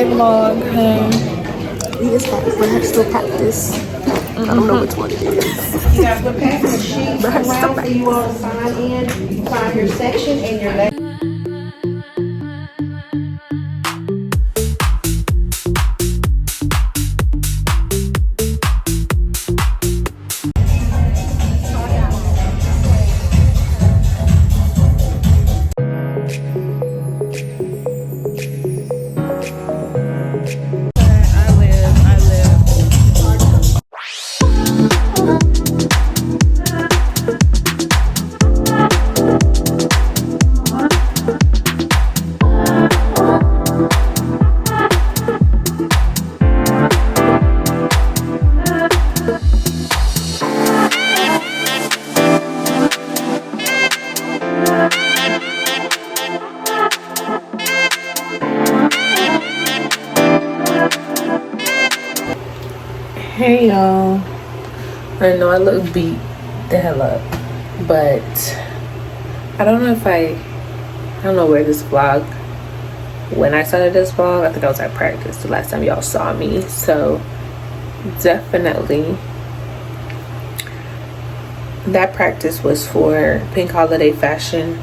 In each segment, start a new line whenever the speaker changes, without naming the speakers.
vlog. Hey.
We just got to practice. I don't know which one it is.
You guys would pass the sheets around for you all to sign in. You find your section and your letter.
Hey y'all. I know I look beat the hell up, but I don't know if I don't know where this vlog, when I started this vlog, I think I was at practice the last time y'all saw me. So definitely that practice was for Pink Holiday Fashion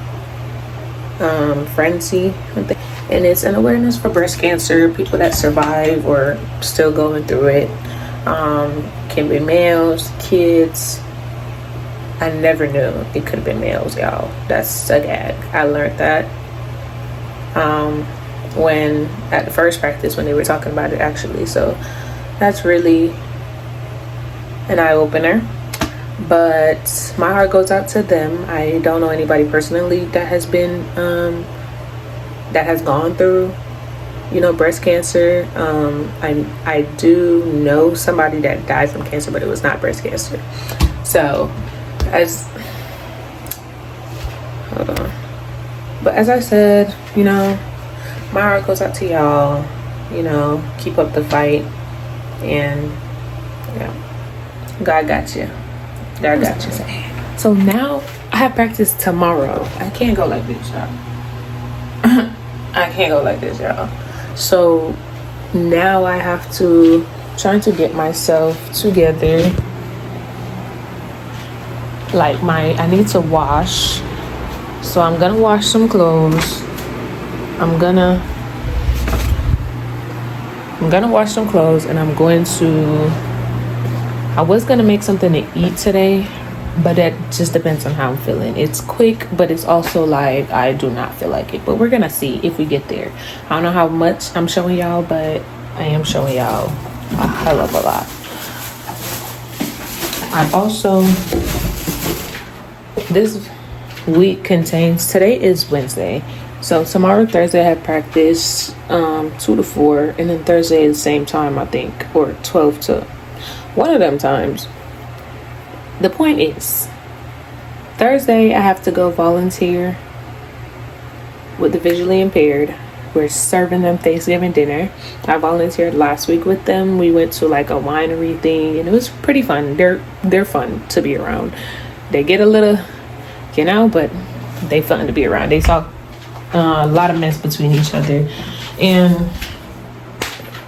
Frenzy, and it's an awareness for breast cancer, people that survive or still going through it. Can be males, kids. I never knew it could have been males, y'all. That's a gag. I learned that when at the first practice when they were talking about it, actually. So that's really an eye-opener. But my heart goes out to them. I don't know anybody personally that has been that has gone through, you know, breast cancer. I do know somebody that died from cancer, but it was not breast cancer. So hold on. But as I said, you know, my heart goes out to y'all. You know, keep up the fight, and yeah, God got you. God got you. So now I have practice tomorrow. I can't go like this, y'all. I can't go like this, y'all. So now I have to trying to get myself together. Like I need to wash. So I'm gonna wash some clothes. I'm gonna wash some clothes, and I'm going to, I was gonna make something to eat today, but that just depends on how I'm feeling. It's quick, but it's also like I do not feel like it. But we're gonna see if we get there. I don't know how much I'm showing y'all, but I am showing y'all a hell of a lot. I also, this week contains, today is Wednesday. So tomorrow, Thursday, I have practice 2 to 4, and then Thursday at the same time, I think, or 12 to one of them times. The point is, Thursday I have to go volunteer with the visually impaired. We're serving them Thanksgiving dinner. I volunteered last week with them. We went to like a winery thing, and it was pretty fun. They're fun to be around. They get a little, you know, but they fun to be around. They saw a lot of mess between each other, and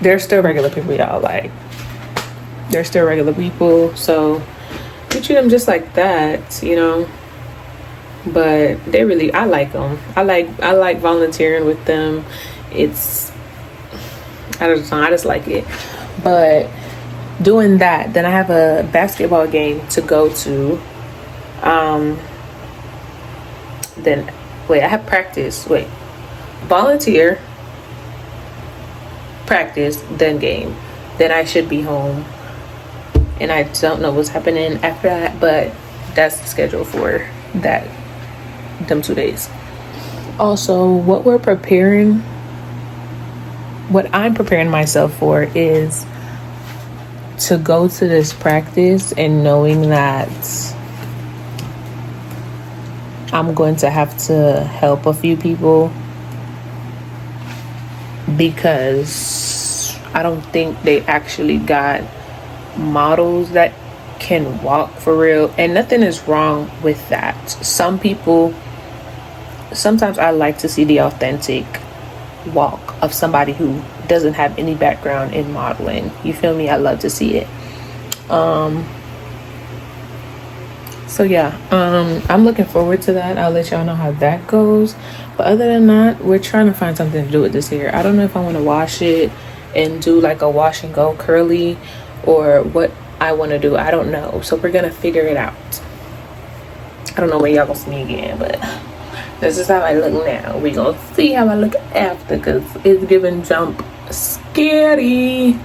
they're still regular people, y'all. Like, they're still regular people, so we treat them just like that, you know. But they really, I like them. I like volunteering with them. It's, I don't know, I just like it. But doing that, then I have a basketball game to go to. Then wait, I have practice. Wait, volunteer, practice, then game. Then I should be home. And I don't know what's happening after that, but that's the schedule for them 2 days. Also, what I'm preparing myself for is to go to this practice and knowing that I'm going to have to help a few people, because I don't think they actually got models that can walk for real, and nothing is wrong with that. Some people, sometimes I like to see the authentic walk of somebody who doesn't have any background in modeling. You feel me? I love to see it. So yeah, I'm looking forward to that. I'll let y'all know how that goes. But other than that, we're trying to find something to do with this hair. I don't know if I want to wash it and do like a wash and go curly, or what I want to do. I don't know. So we're gonna figure it out. I don't know where y'all gonna see me again, but this is how I look now. We gonna see how I look after, because it's giving jump scary.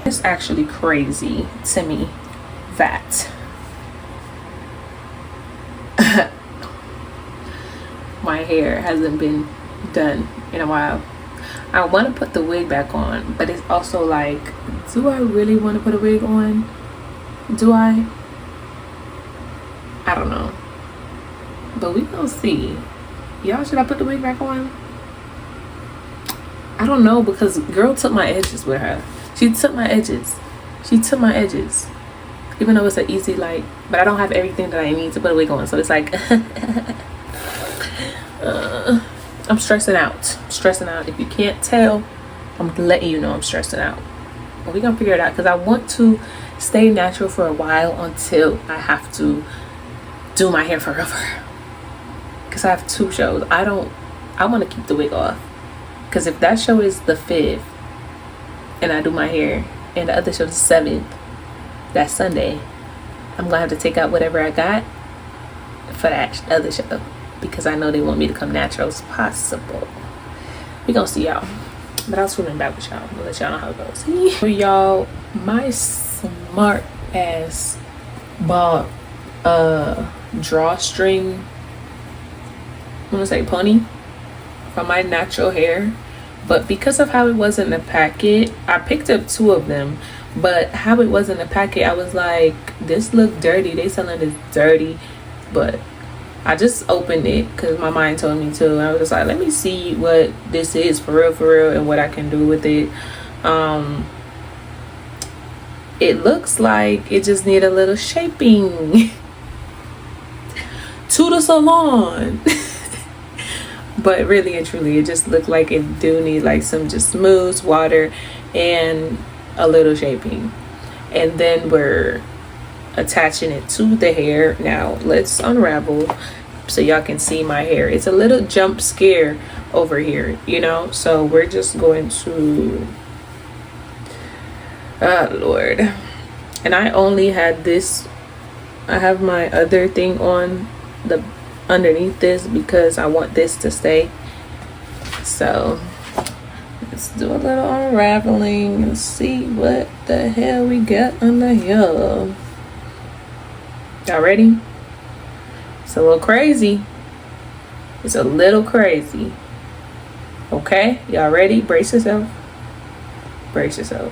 It's actually crazy to me that my hair hasn't been done in a while. I want to put the wig back on, but it's also like, do I really want to put a wig on? Do I don't know, but we gonna see. Y'all, should I put the wig back on? I don't know, because girl took my edges with her. She took my edges, even though it's an easy like, but I don't have everything that I need to put a wig on, so it's like I'm stressing out. If you can't tell, I'm letting you know I'm stressing out. But we're gonna figure it out, because I want to stay natural for a while until I have to do my hair forever, because I have 2 shows. I want to keep the wig off, because if that show is the 5th and I do my hair and the other show is the 7th, that Sunday, I'm gonna have to take out whatever I got for that other show, because I know they want me to come natural as possible. We gonna see y'all, but I'll swim back with y'all. I'll let y'all know how it goes. For y'all, my smart ass bought drawstring, I'm gonna say pony, for my natural hair, but because of how it was in the packet, I picked up 2 of them, but how it was in the packet, I was like, this look dirty, they selling this dirty. But I just opened it because my mind told me to. I was just like, let me see what this is for real, and what I can do with it. It looks like it just need a little shaping to the salon. But really and truly, it just looked like it do need like some just smooth water and a little shaping. And then we're attaching it to the hair. Now let's unravel so y'all can see my hair. It's a little jump scare over here, you know, so we're just going to Lord. And I only had this, I have my other thing on the underneath this because I want this to stay. So let's do a little unraveling and see what the hell we got under here. Y'all ready? It's a little crazy. It's a little crazy. Okay, y'all ready? Brace yourself. Brace yourself.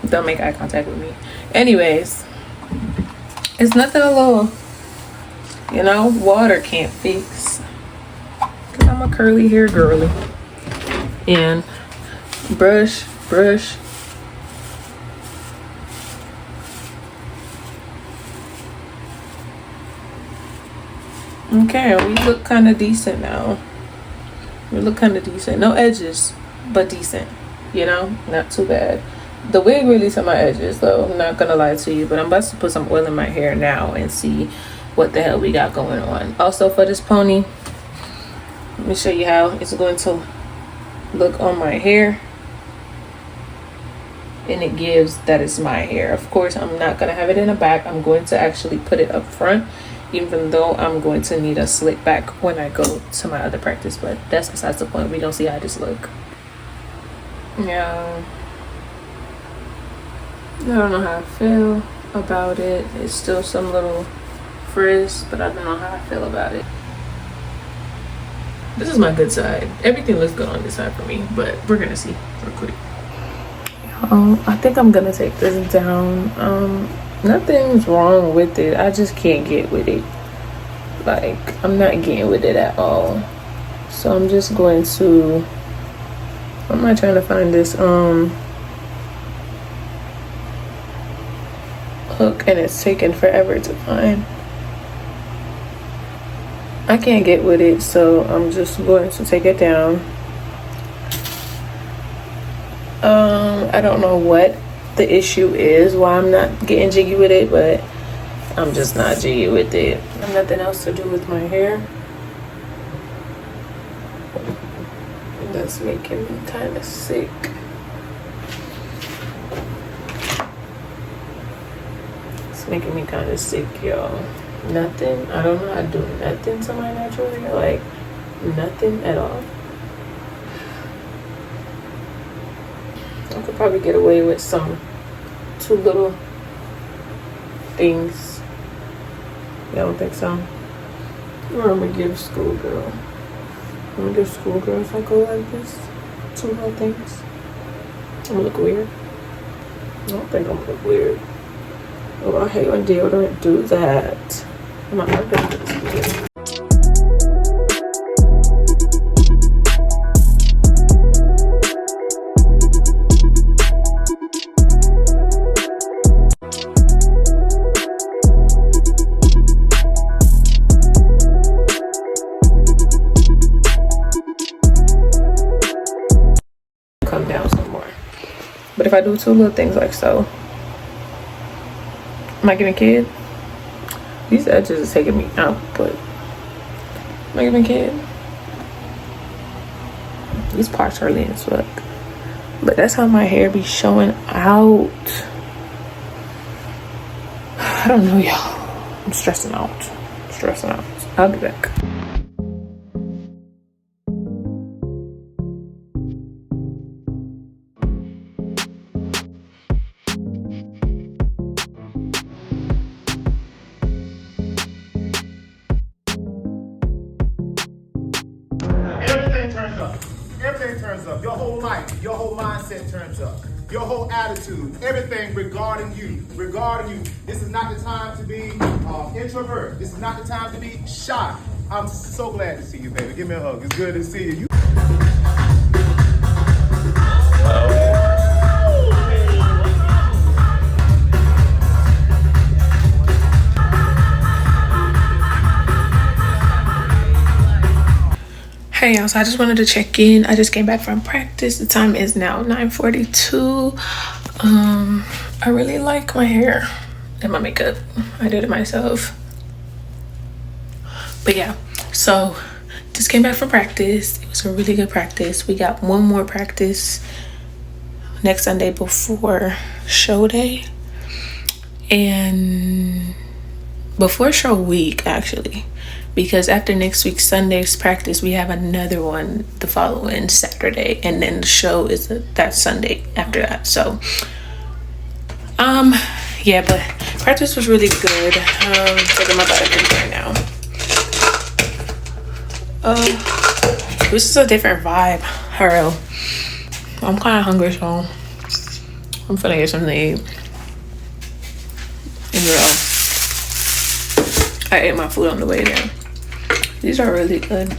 Don't make eye contact with me. Anyways, it's nothing a little, you know, water can't fix, because I'm a curly hair girly. And brush. Okay, we look kind of decent now. We look kind of decent. No edges, but decent, you know, not too bad. The wig really to my edges though, I'm not gonna lie to you, but I'm about to put some oil in my hair now and see what the hell we got going on. Also, for this pony, let me show you how it's going to look on my hair, and it gives that it's my hair. Of course, I'm not gonna have it in the back. I'm going to actually put it up front, even though I'm going to need a slick back when I go to my other practice, but that's besides the point. We're gonna see how this look. Yeah, I don't know how I feel about it. It's still some little frizz, but I don't know how I feel about it. This is my good side. Everything looks good on this side for me, but we're gonna see real quick. I think I'm gonna take this down. Nothing's wrong with it. I just can't get with it. Like, I'm not getting with it at all. So I'm just going to, I'm not trying to find this hook, and it's taken forever to find. I can't get with it, so I'm just going to take it down. I don't know what the issue is, why I'm not getting jiggy with it, but I'm just not jiggy with it. I have nothing else to do with my hair. That's making me kind of sick. It's making me kind of sick, y'all. Nothing. I don't know how to do nothing to my natural hair. Like, nothing at all. I could probably get away with two little things. You don't think so? Or I'm gonna give schoolgirl. I'm gonna give schoolgirl if I go like this. Two little things. I'm gonna look weird. I don't think I'm gonna look weird. Oh, I hate when deodorant do that. My husband looks weird. Come down some more. But if I do two little things like so, am I giving kid? These edges is taking me out, but am I giving kid? These parts are lean as fuck. But that's how my hair be showing out. I don't know, y'all. I'm stressing out. I'll be back.
Everything turns up. Your whole life, your whole mindset turns up. Your whole attitude, everything regarding you. This is not the time to be introvert. This is not the time to be shy. I'm so glad to see you, baby. Give me a hug. It's good to see you.
Hey y'all, so I just wanted to check in. I just came back from practice. The time is now 9:42. I really like my hair and my makeup. I did it myself. But yeah, so just came back from practice. It was a really good practice. We got one more practice next Sunday before show day. And before show week, actually. Because after next week's Sunday's practice, we have another one the following Saturday, and then the show is that Sunday after that. So yeah, but practice was really good. Taking my vitamin right now. This is a different vibe. Hurl. I'm kind of hungry, so I'm finna get something to eat. And I ate my food on the way there. These are really good.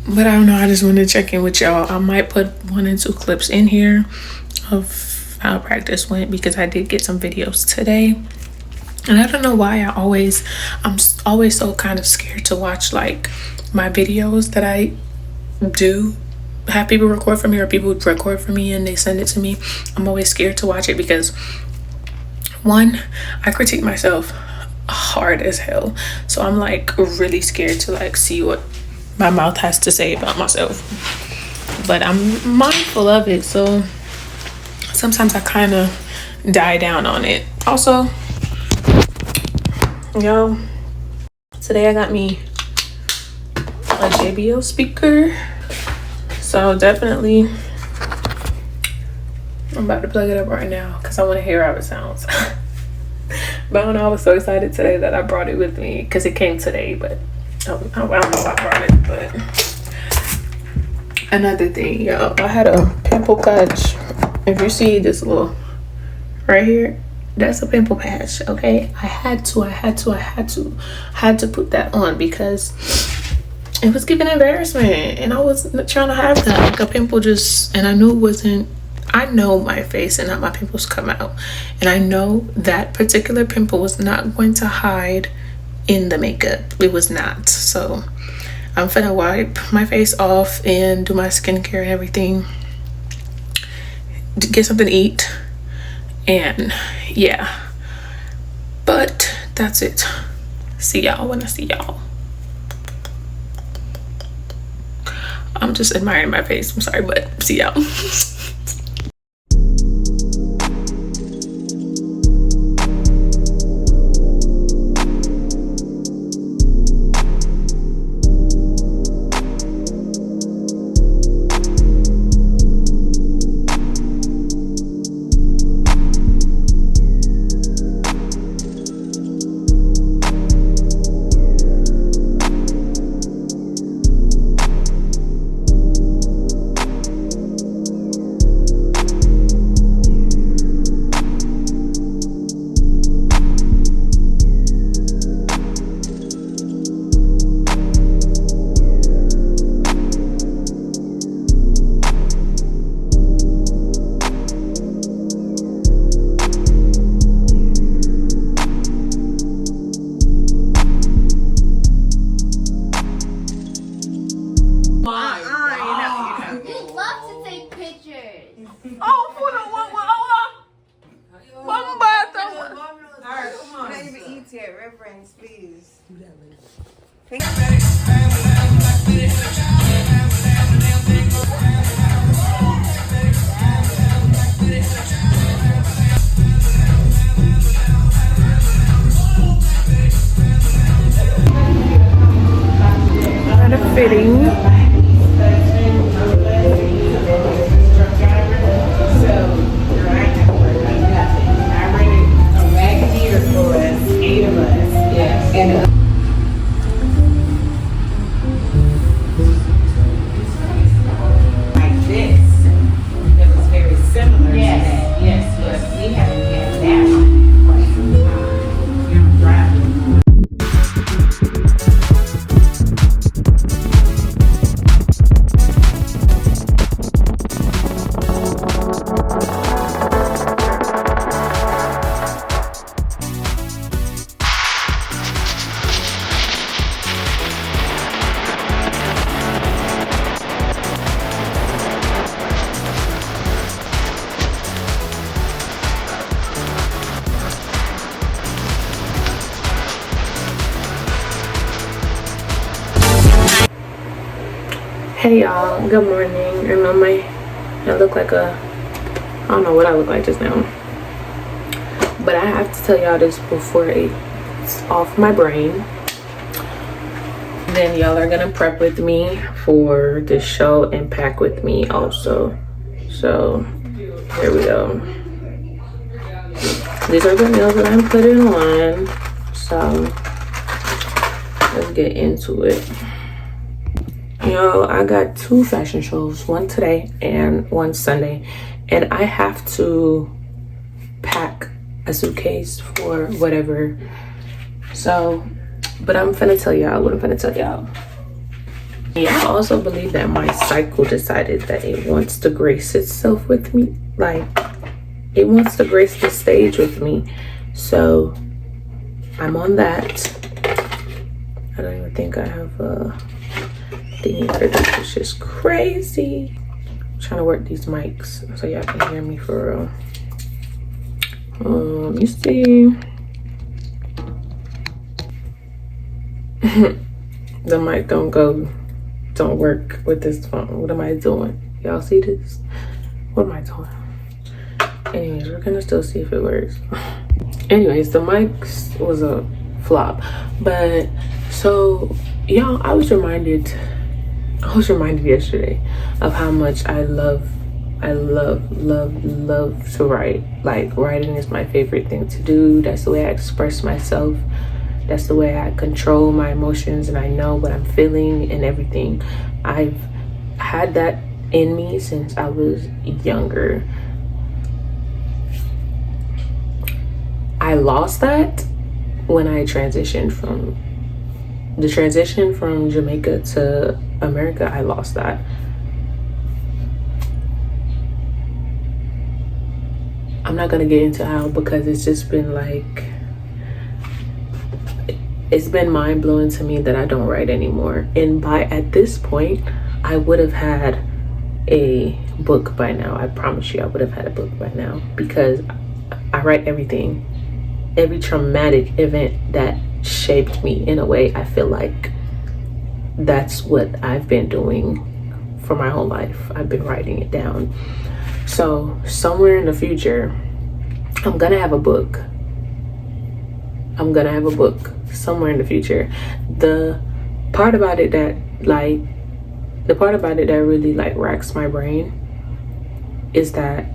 But I don't know, I just wanted to check in with y'all. I might put 1 and 2 clips in here of how practice went, because I did get some videos today. And I don't know why I'm always so kind of scared to watch like my videos that I do. Have people record for me, or people record for me and they send it to me. I'm always scared to watch it because, one, I critique myself hard as hell. So I'm like really scared to like see what my mouth has to say about myself. But I'm mindful of it, so sometimes I kind of die down on it. Also, yo, today I got me a JBL speaker. So definitely, I'm about to plug it up right now because I want to hear how it sounds. But I don't know, I was so excited today that I brought it with me because it came today, but I don't know why I brought it. But another thing, y'all, I had a pimple patch. If you see this little right here, that's a pimple patch, okay? I had to put that on because it was giving embarrassment, and I was trying to have that, like a pimple just, and I knew it wasn't, I know my face and not my pimples come out, and I know that particular pimple was not going to hide in the makeup. It was not. So I'm finna wipe my face off and do my skincare and everything, get something to eat, and yeah, but that's it. See y'all when I see y'all. I'm just admiring my face, I'm sorry, but see y'all.
Reference, please.
Kind of fitting. Hey y'all, good morning. I know I look like I don't know what I look like just now, but I have to tell y'all this before it's off my brain. Then y'all are gonna prep with me for the show and pack with me also. So here we go. These are the nails that I'm putting on. So let's get into it. Yo, I got 2 fashion shows, one today and one Sunday, and I have to pack a suitcase for whatever. So, but I'm finna tell y'all what I'm finna tell y'all. Yeah, I also believe that my cycle decided that it wants to grace itself with me. Like, it wants to grace the stage with me. So, I'm on that. I don't even think I have a thingy that it's just crazy. I'm trying to work these mics so y'all can hear me for real. Let me see. The mic don't work with this phone. What am I doing? Y'all see this? What am I doing? Anyways, we're gonna still see if it works. Anyways, the mics was a flop. But so y'all, I was reminded yesterday of how much I love to write. Like, writing is my favorite thing to do. That's the way I express myself. That's the way I control my emotions, and I know what I'm feeling and everything. I've had that in me since I was younger. I lost that when I transitioned from Jamaica to America. I lost that. I'm not gonna get into how, because it's just been like, it's been mind-blowing to me that I don't write anymore. And at this point, I would have had a book by now. I promise you, I would have had a book by now, because I write everything, every traumatic event that shaped me in a way. I feel like that's what I've been doing for my whole life. I've been writing it down. So somewhere in the future, I'm gonna have a book. I'm gonna have a book somewhere in the future. The part about it that really like racks my brain is that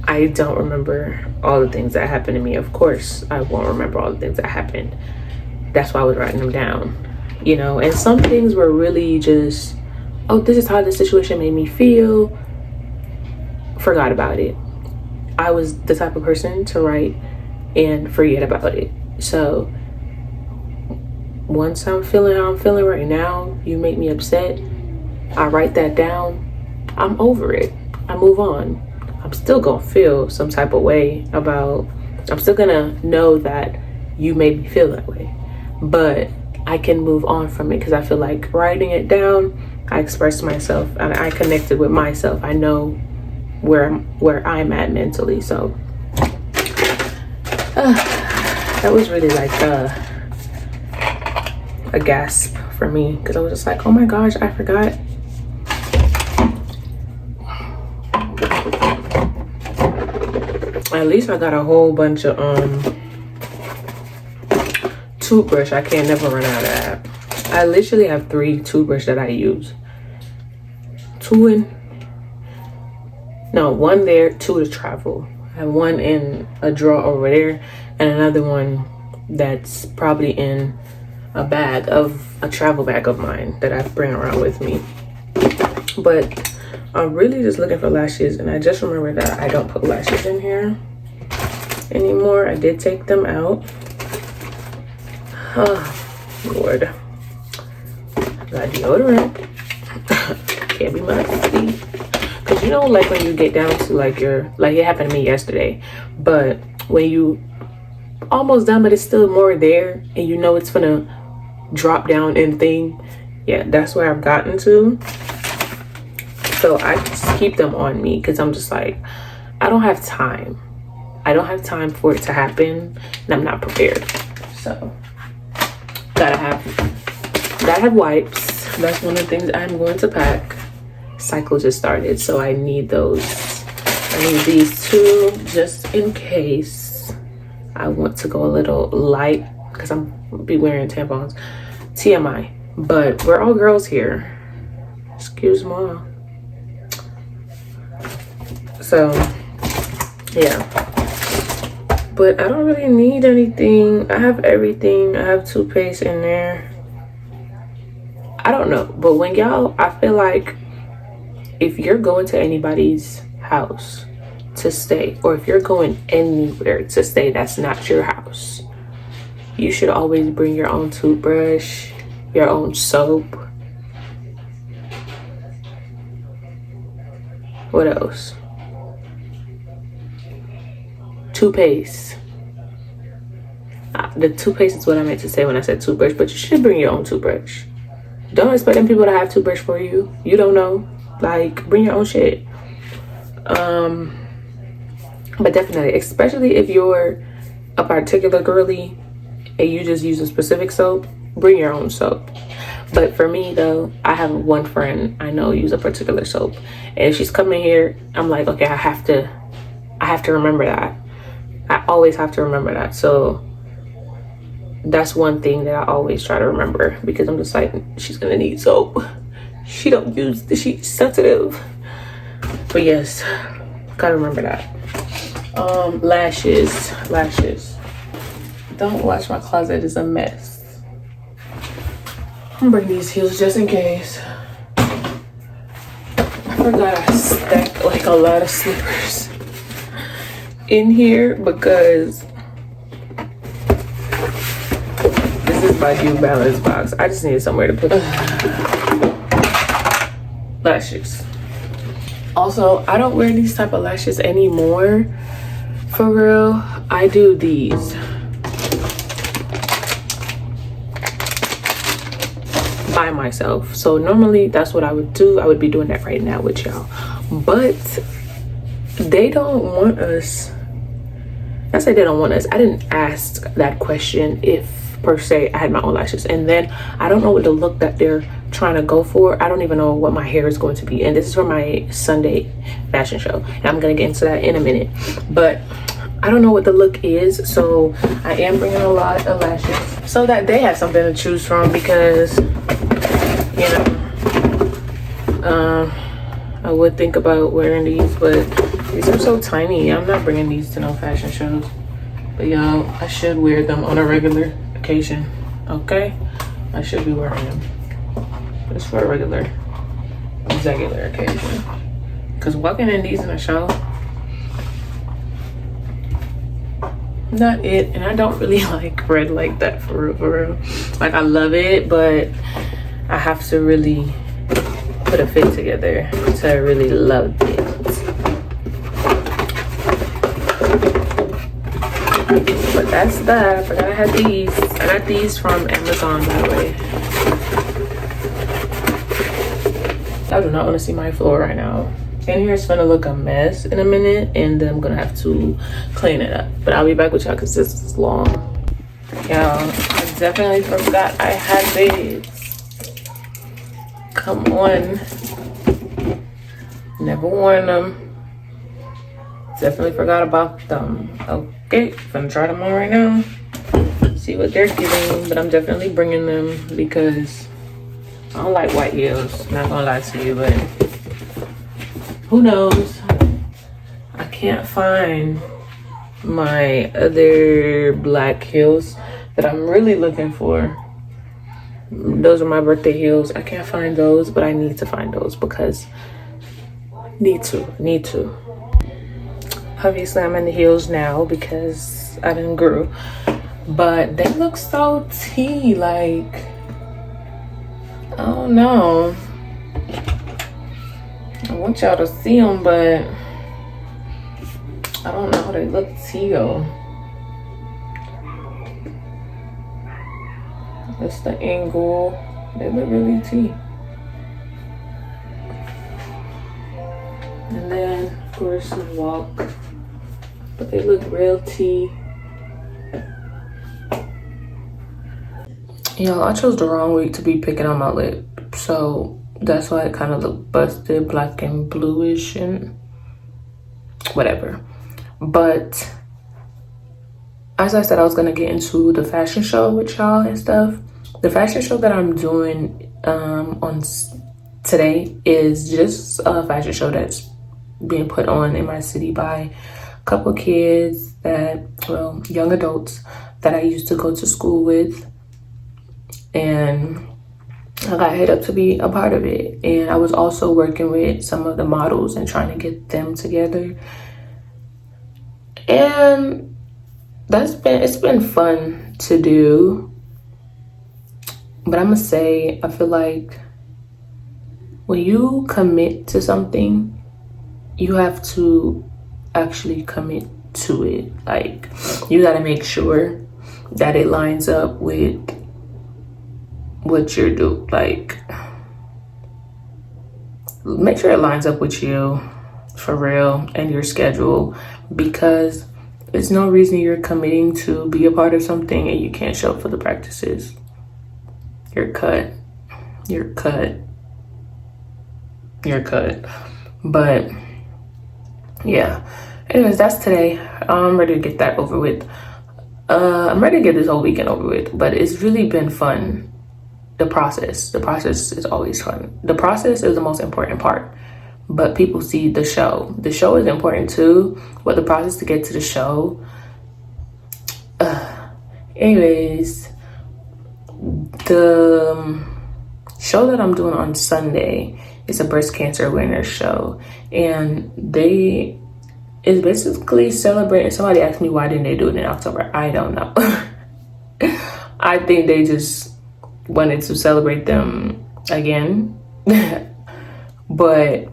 I don't remember all the things that happened to me. Of course, I won't remember all the things that happened. That's why I was writing them down, you know. And some things were really just, oh, this is how the situation made me feel. Forgot about it. I was the type of person to write and forget about it. So once I'm feeling how I'm feeling right now, you make me upset, I write that down, I'm over it, I move on. I'm still gonna feel some type of way about, I'm still gonna know that you made me feel that way, but I can move on from it, because I feel like writing it down, I expressed myself and I connected with myself. I know where I'm at mentally. So that was really like a gasp for me, because I was just like, oh my gosh, I forgot. At least I got a whole bunch of toothbrush. I can't never run out of that. I literally have 3 toothbrush that I use. 1 there, 2 to travel. I have 1 in a drawer over there, and another one that's probably in a travel bag of mine that I bring around with me. But I'm really just looking for lashes, and I just remembered that I don't put lashes in here anymore. I did take them out. Oh, Lord. Got deodorant. Can't be musty. Because you know, like when you get down to like it happened to me yesterday, but when you almost done, but it's still more there, and you know it's gonna drop down and thing. Yeah, that's where I've gotten to. So I just keep them on me, because I'm just like, I don't have time. I don't have time for it to happen, and I'm not prepared. So gotta have wipes. That's one of the things I'm going to pack. Cycle just started, so I need those. I need these 2 just in case I want to go a little light, because I'm gonna be wearing tampons. TMI, but we're all girls here. Excuse me. So yeah, but I don't really need anything. I have everything. I have toothpaste in there. I don't know, but when y'all, I feel like if you're going to anybody's house to stay, or if you're going anywhere to stay that's not your house, you should always bring your own toothbrush, your own soap. What else? Toothpaste. The toothpaste is what I meant to say when I said toothbrush, but you should bring your own toothbrush. Don't expect them people to have toothbrush for you. You don't know. Like, bring your own shit. But definitely, especially if you're a particular girly and you just use a specific soap, bring your own soap. But for me though, I have one friend I know use a particular soap, and if she's coming here, I'm like, okay, I have to remember that. I always have to remember that. So that's one thing that I always try to remember, because I'm just like, she's gonna need soap. She don't use the, she's sensitive. But yes, gotta remember that. Lashes. Don't watch my closet, it's a mess. I'm gonna bring these heels just in case. I forgot I stacked like a lot of slippers in here, because this is my New Balance box. I just needed somewhere to put lashes. Also, I don't wear these type of lashes anymore. For real, I do these by myself. So normally that's what I would do. I would be doing that right now with y'all. But they don't want us. I say they don't want us. I didn't ask that question if per se I had my own lashes. And then I don't know what the look that they're trying to go for. I don't even know what my hair is going to be. And this is for my Sunday fashion show. And I'm going to get into that in a minute. But I don't know what the look is. So I am bringing a lot of lashes so that they have something to choose from, because, you know, I would think about wearing these, but these are so tiny. I'm not bringing these to no fashion shows. But y'all, I should wear them on a regular occasion, okay? I should be wearing them just for a regular occasion. Because walking in these in a show, not it. And I don't really like red like that, for real. Like, I love it, but I have to really put a fit together to really love it. But that's that. I forgot I had these. I got these from Amazon, by the way. I do not want to see my floor right now. In here it's gonna look a mess in a minute, and then I'm gonna have to clean it up. But I'll be back with y'all because this is long. Y'all, I definitely forgot I had these. Come on. Never worn them. Definitely forgot about them. Okay, gonna try them on right now. See what they're giving, but I'm definitely bringing them because I don't like white heels. Not gonna lie to you, but who knows? I can't find my other black heels that I'm really looking for. Those are my birthday heels. I can't find those, but I need to find those because need to. Obviously I'm in the heels now because I didn't grow, but they look so tea. Like, I don't know, I want y'all to see them, but I don't know how they look teal. That's the angle. They look really tea. And then of course the walk, but they look real tea. Yo, I chose the wrong week to be picking on my lip, so that's why it kind of looked busted, black and bluish and whatever. But as I said, I was gonna get into the fashion show with y'all and stuff. The fashion show that I'm doing on today is just a fashion show that's being put on in my city by a couple kids that, well, young adults that I used to go to school with, and I got hit up to be a part of it. And I was also working with some of the models and trying to get them together, and it's been fun to do. But I'm gonna say, I feel like when you commit to something, you have to actually commit to it. Like, you gotta make sure that it lines up with what you're doing. Like, make sure it lines up with you for real and your schedule, because there's no reason you're committing to be a part of something and you can't show up for the practices. You're cut. But yeah, anyways, that's today. I'm ready to get that over with. I'm ready to get this whole weekend over with, but it's really been fun. The process is always fun. The process is the most important part, but people see the show is important too, but the process to get to the show, anyways, the show that I'm doing on Sunday is a breast cancer awareness show, and it's basically celebrating. Somebody asked me why didn't they do it in October. I don't know. I think they just wanted to celebrate them again. But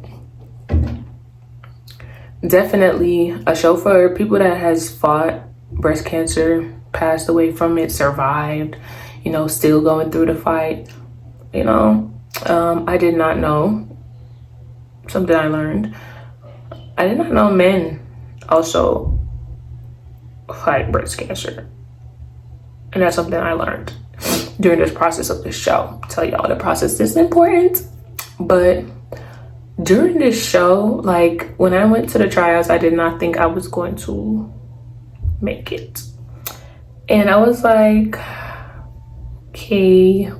definitely a show for people that has fought breast cancer, passed away from it, survived, you know, still going through the fight. You know, I did not know, something I learned. I did not know men also fight breast cancer. And that's something I learned during this process of this show. Tell y'all the process is important. But during this show, like when I went to the tryouts, I did not think I was going to make it. And I was like, okay,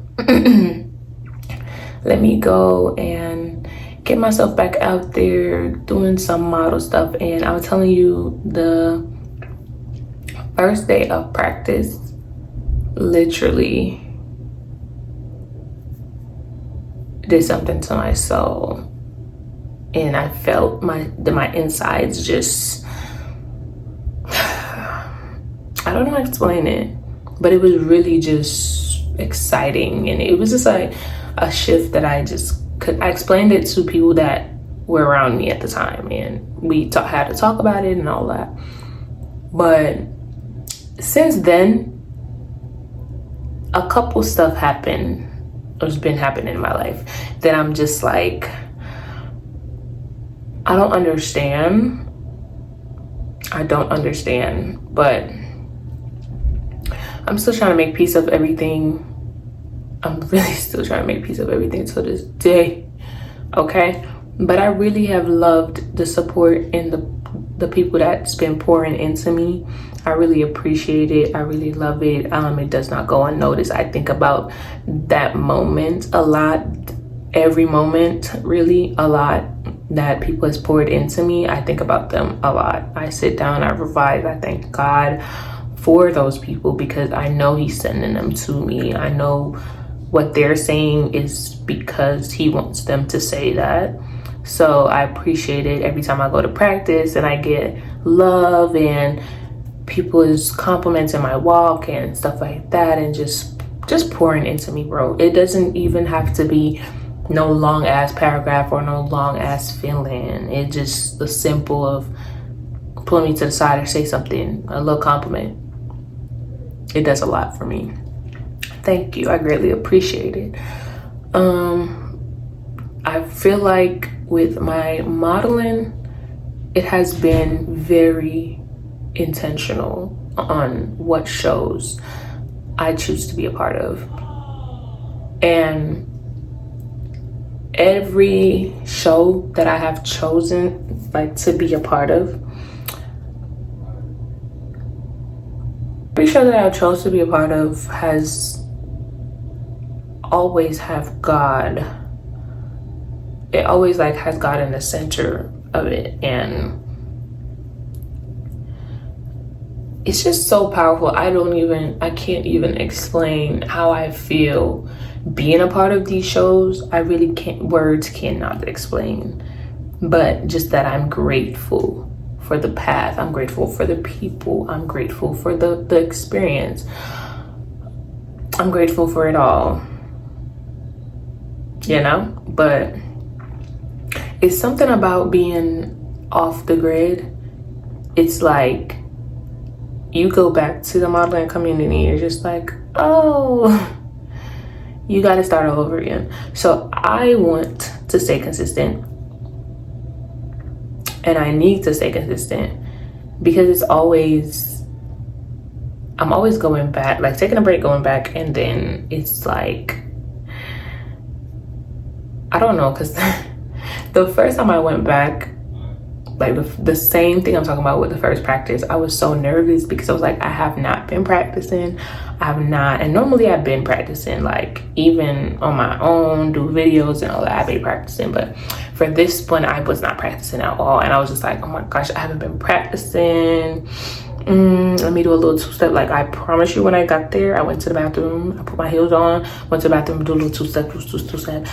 let me go and get myself back out there doing some model stuff. And I was telling you, the first day of practice literally did something to my soul. And I felt my insides just, I don't know how to explain it, but it was really just exciting. And it was just like a shift that I explained it to people that were around me at the time, and we had to talk about it and all that. But since then, a couple stuff happened, or has been happening in my life that I'm just like, I don't understand, but I'm still trying to make peace of everything. I'm really still trying to make peace of everything to this day, okay? But I really have loved the support and the people that's been pouring into me. I really appreciate it. I really love it. It does not go unnoticed. I think about that moment a lot, every moment, really a lot, that people has poured into me. I think about them a lot. I sit down, I revise, I thank God for those people, because I know he's sending them to me. I know what they're saying is because he wants them to say that. So I appreciate it every time I go to practice and I get love and people is complimenting my walk and stuff like that, and just pouring into me, bro. It doesn't even have to be no long ass paragraph or no long ass feeling. It just the simple of pulling me to the side or say something, a little compliment. It does a lot for me. Thank you. I greatly appreciate it. I feel like with my modeling, it has been very intentional on what shows I choose to be a part of. And every show that I have chosen like to be a part of, every show that I chose to be a part of has always have God. It always like has God in the center of it, and it's just so powerful. I can't even explain how I feel being a part of these shows. I really can't, words cannot explain, but just that I'm grateful for the path. I'm grateful for the people. I'm grateful for the experience. I'm grateful for it all, you know? But it's something about being off the grid. It's like you go back to the modeling community, you're just like, oh, you got to start all over again. So I want to stay consistent, and I need to stay consistent, because I'm always going back, like taking a break, going back, and then it's like, I don't know, because the first time I went back, like the same thing I'm talking about with the first practice, I was so nervous because I was like, I have not been practicing. I have not, and normally I've been practicing, like even on my own, do videos and all that, I've been practicing. But for this one, I was not practicing at all. And I was just like, oh my gosh, I haven't been practicing. Let me do a little two-step. Like I promise you, when I got there, I went to the bathroom, I put my heels on, went to the bathroom, do a little two-step.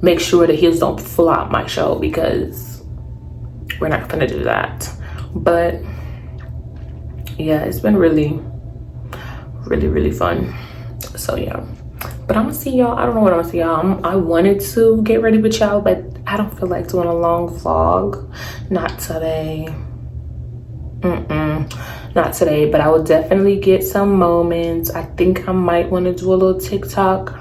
Make sure the heels don't flop my show, because we're not gonna do that. But yeah, it's been really fun. So yeah, but I'm gonna see y'all. I don't know what I'm gonna see y'all. I wanted to get ready with y'all, but I I don't feel like doing a long vlog. Not today. Not today, but I will definitely get some moments. I think I might want to do a little TikTok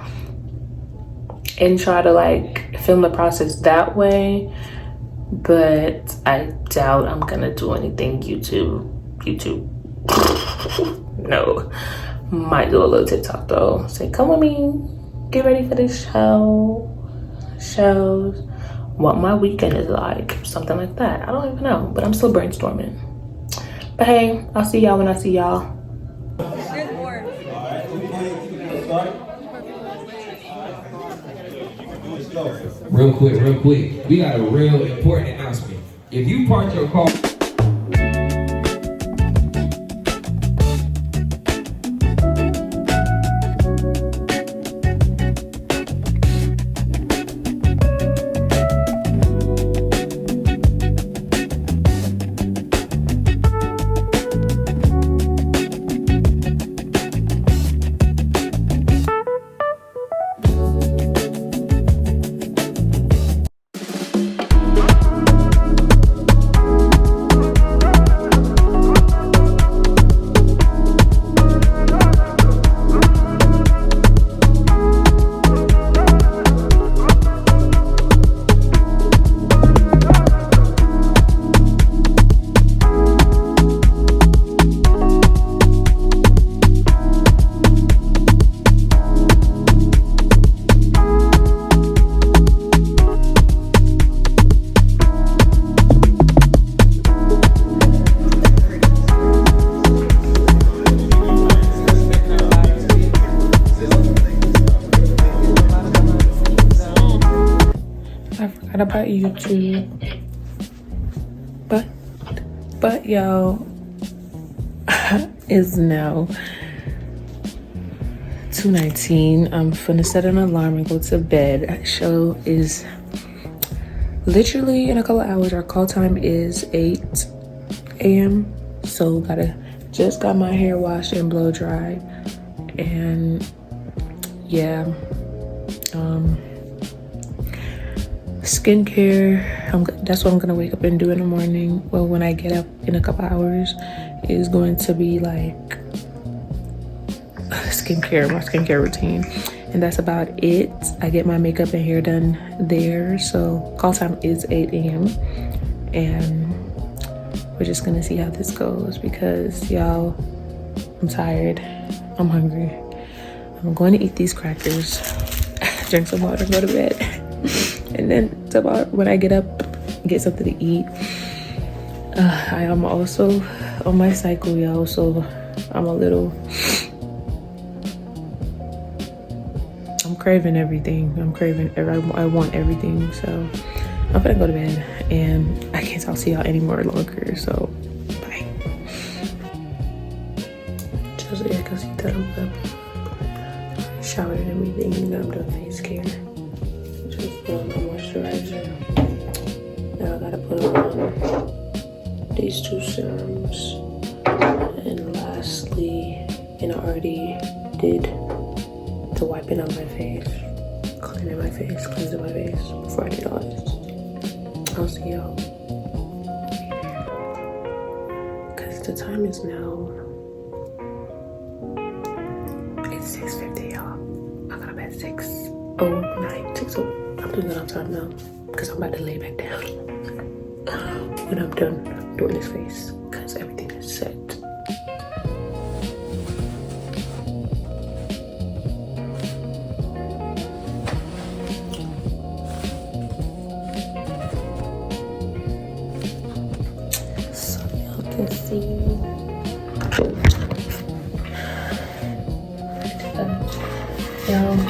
and try to like film the process that way, but I doubt I'm gonna do anything YouTube. No, might do a little TikTok though. Say, come with me, get ready for this shows, what my weekend is like, something like that. I don't even know, but I'm still brainstorming. But hey, I'll see y'all when I see y'all.
Real quick. We got a real important announcement. If you park your car...
About YouTube, but y'all, is now 2:19. I'm finna set an alarm and go to bed. That show is literally in a couple hours. Our call time is 8 a.m. so just got my hair washed and blow dried, and yeah, skincare, that's what I'm gonna wake up and do in the morning. Well, when I get up in a couple hours, is going to be like my skincare routine, and that's about it. I get my makeup and hair done there, so call time is 8 a.m. and we're just gonna see how this goes, because y'all, I'm tired, I'm hungry. I'm going to eat these crackers, drink some water, go to bed. And then tomorrow when I get up, get something to eat. I am also on my cycle, y'all, so I'm craving everything. I want everything, so I'm gonna go to bed, and I can't talk to y'all anymore longer, so bye. Just yeah, cause you thought I'm up, showered and everything, and I'm done face care. Just put on my moisturizer. Now I gotta put on these 2 serums, and lastly, and I already did the wiping on my face, cleansing my face before I did all this. I'll see y'all. Cause the time is now, it's 6:50, y'all. I got up at 6:09, 6:00. I'm doing it on time now, cause I'm about to lay back down when I'm done doing this face, cause everything is set.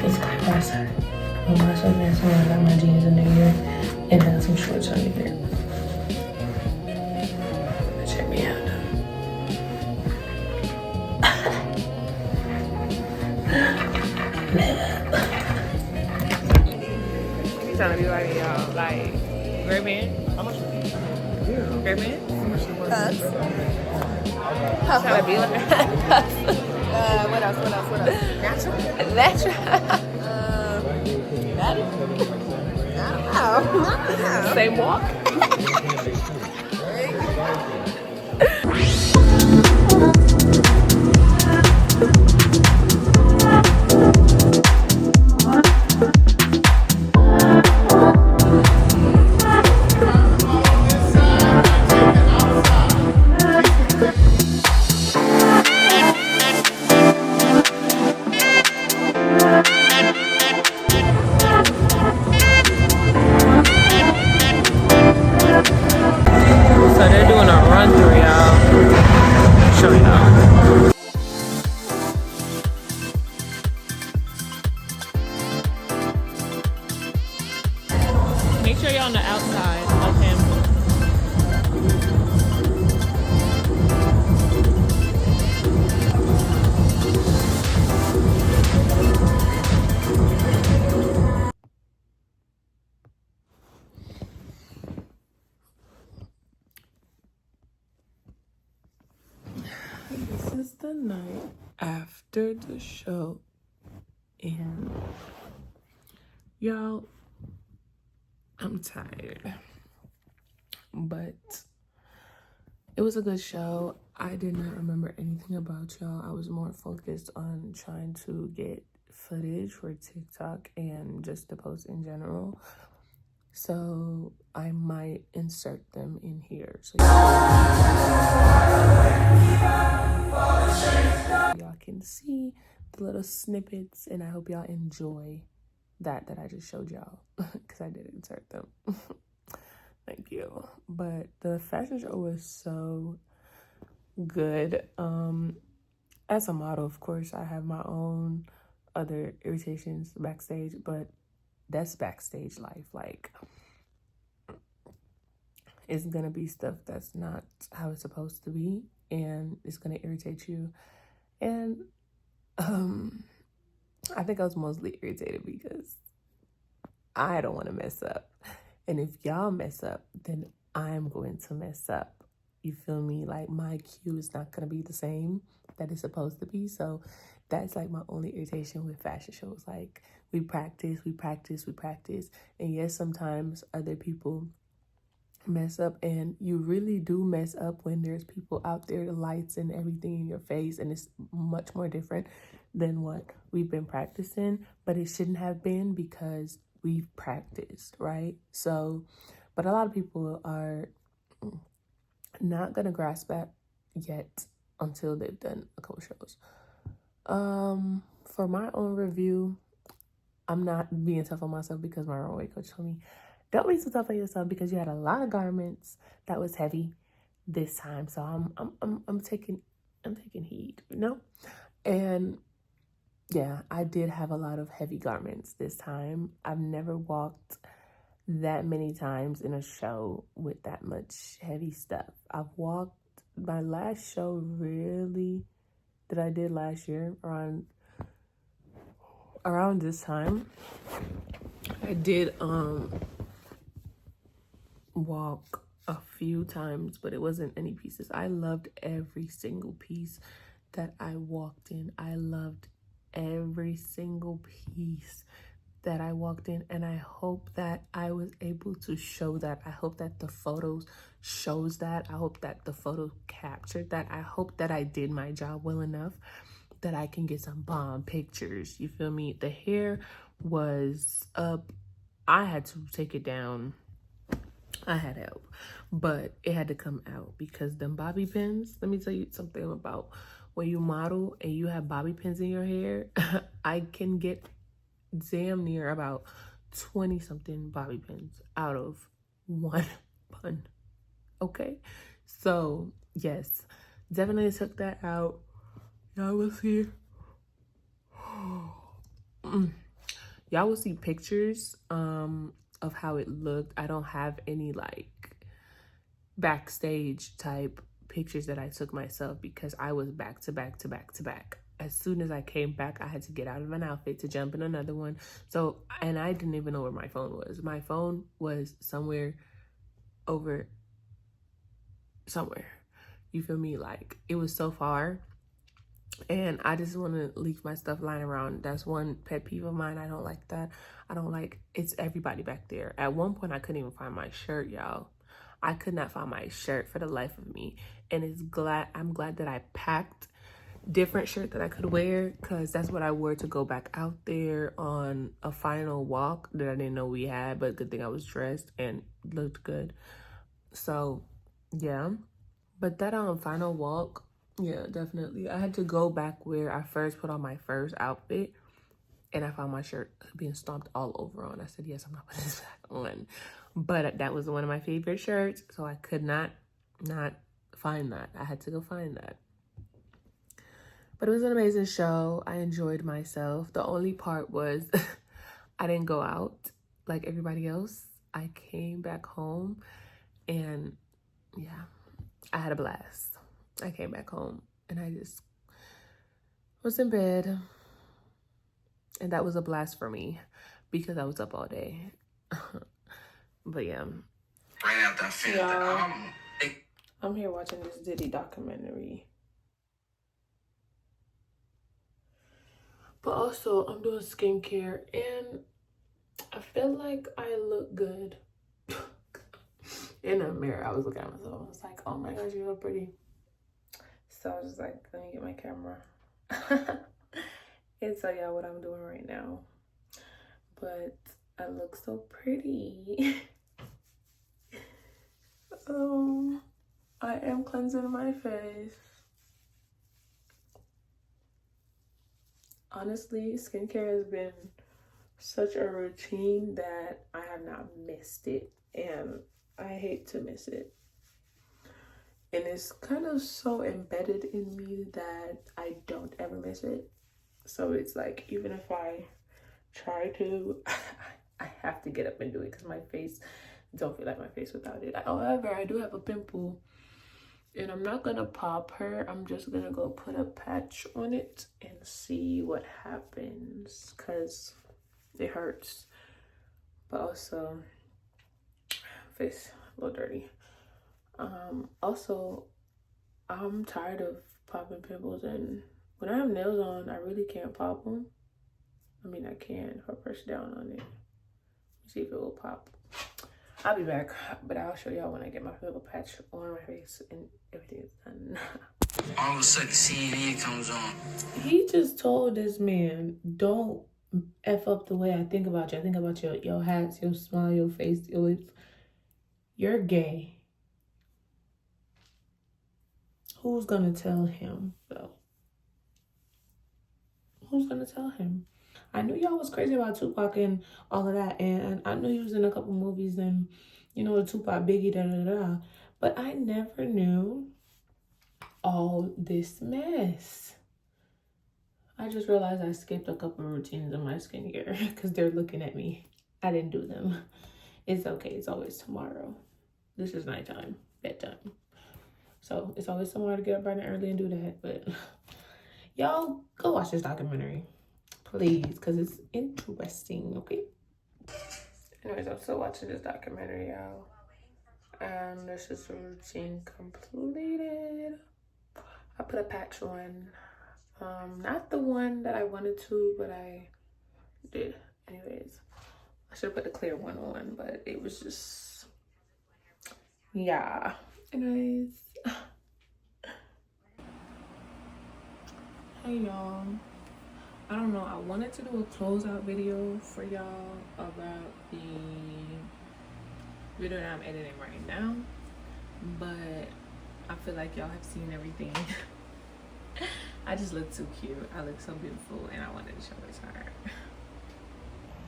It's cold outside. I'm not so mad, so I got my jeans in there and have some shorts on here. Check me out. You trying to be like y'all, like Grwm? How much? Grwm? Trying to be like what else? Natural? Same walk. So they're doing a run through, y'all. Show y'all. Make sure you're on the outside of him. This is the night after the show, and y'all, I'm tired, but it was a good show. I did not remember anything about y'all. I was more focused on trying to get footage for TikTok and just to post in general. So I might insert them in here so y'all can see the little snippets, and I hope y'all enjoy that I just showed y'all because I did insert them. Thank you. But the fashion show was so good. As a model, of course, I have my own other irritations backstage, but that's backstage life. Like, it's gonna be stuff that's not how it's supposed to be, and it's gonna irritate you. And I think I was mostly irritated because I don't want to mess up. And if y'all mess up, then I'm going to mess up. You feel me? Like, my cue is not going to be the same that it's supposed to be. So that's like my only irritation with fashion shows. Like, we practice. And yes, sometimes other people mess up, and you really do mess up when there's people out there, the lights and everything in your face, and it's much more different than what we've been practicing. But it shouldn't have been because we've practiced, right? So, but a lot of people are not gonna grasp that yet until they've done a couple shows. For my own review, I'm not being tough on myself because my runway coach told me, don't be so tough on yourself because you had a lot of garments that was heavy this time. So I'm taking heed, you know? And yeah, I did have a lot of heavy garments this time. I've never walked that many times in a show with that much heavy stuff. I've walked my last show really that I did last year around this time. I did walk a few times, but it wasn't any pieces. I loved every single piece that I walked in. I loved every single piece that I walked in, and I hope that I was able to show that. I hope that the photos shows that. I hope that the photo captured that. I hope that I did my job well enough that I can get some bomb pictures. You feel me? The hair was up. I had to take it down. I had help, but it had to come out because them bobby pins, let me tell you something about when you model and you have bobby pins in your hair. I can get damn near about 20 something bobby pins out of one bun. Okay, so yes, definitely took that out. Y'all will see y'all will see pictures of how it looked. I don't have any like backstage type pictures that I took myself because I was back to back. As soon as I came back, I had to get out of an outfit to jump in another one. So, and I didn't even know where my phone was. My phone was somewhere. You feel me? Like, it was so far And I just want to leave my stuff lying around. That's one pet peeve of mine. I don't like that. I don't like it's everybody back there. At one point, I couldn't even find my shirt, y'all. I could not find my shirt for the life of me. And I'm glad that I packed different shirt that I could wear, because that's what I wore to go back out there on a final walk that I didn't know we had, but good thing I was dressed and looked good. So yeah, but that final walk, yeah, definitely I had to go back where I first put on my first outfit, and I found my shirt being stomped all over on. I said, yes, I'm not putting this back on. But that was one of my favorite shirts, so I could not find that. I had to go find that. But it was an amazing show. I enjoyed myself. The only part was I didn't go out like everybody else. I came back home and yeah, I had a blast. I came back home and I just was in bed. And that was a blast for me because I was up all day. But yeah.
Right after I finished
I'm here watching this Diddy documentary. But also, I'm doing skincare, and I feel like I look good. In the mirror, I was looking at myself. I was like, oh my gosh, you look pretty. So I was just like, let me get my camera and tell y'all what I'm doing right now. But I look so pretty. I am cleansing my face. Honestly, skincare has been such a routine that I have not missed it, and I hate to miss it. And it's kind of so embedded in me that I don't ever miss it. So it's like, even if I try to, I have to get up and do it because my face don't feel like my face without it. However, I do have a pimple, and I'm not gonna pop her. I'm just gonna go put a patch on it and see what happens, because it hurts. But also, face a little dirty. Also, I'm tired of popping pimples, and when I have nails on, I really can't pop them. I mean, I can if I press down on it. See if it will pop. I'll be back, but I'll show y'all when I get my little patch on my face and everything is done.
all of a sudden CNN comes on.
He just told this man, don't F up the way I think about you. I think about your hats, your smile, your face, your lips. You're gay. Who's gonna tell him, though? Who's gonna tell him? I knew y'all was crazy about Tupac and all of that, and I knew he was in a couple movies and, you know, the Tupac, Biggie, da-da-da-da. But I never knew all this mess. I just realized I skipped a couple routines in my skincare because they're looking at me. I didn't do them. It's okay. It's always tomorrow. This is nighttime, bedtime. So it's always tomorrow to get up bright and early and do that. But y'all go watch this documentary, please, because it's interesting, okay? Anyways, I'm still watching this documentary, y'all. And this is a routine completed. I put a patch on. Not the one that I wanted to, but I did. Anyways, I should have put the clear one on, but it was just, yeah. Anyways. Hey, y'all. I don't know. I wanted to do a closeout video for y'all about the video that I'm editing right now, but I feel like y'all have seen everything. I just look too cute. I look so beautiful, and I wanted to show it to her.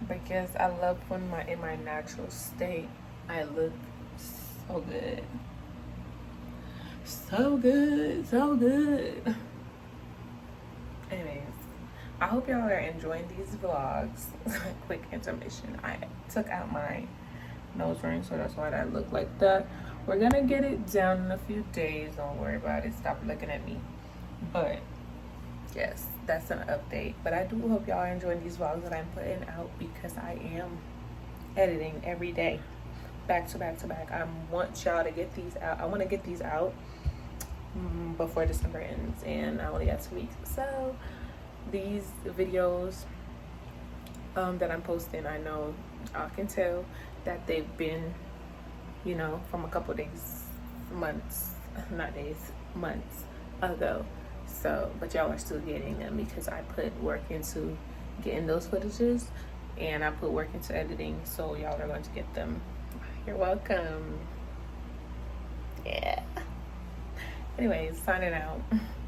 Because I love when in my natural state, I look so good. So good, so good. Anyways, I hope y'all are enjoying these vlogs. Quick intermission. I took out my nose ring, so that's why I look like that. We're gonna get it down in a few days. Don't worry about it. Stop looking at me. But yes, that's an update. But I do hope y'all are enjoying these vlogs that I'm putting out, because I am editing every day, back to back to back. I want y'all to get these out. I want to get these out before December ends, and I only got 2 weeks. So these videos that I'm posting, I know I can tell that they've been, you know, from a couple days, months, not days, months ago. So, but y'all are still getting them because I put work into getting those footages, and I put work into editing, so y'all are going to get them. You're welcome. Yeah. Anyways, signing out.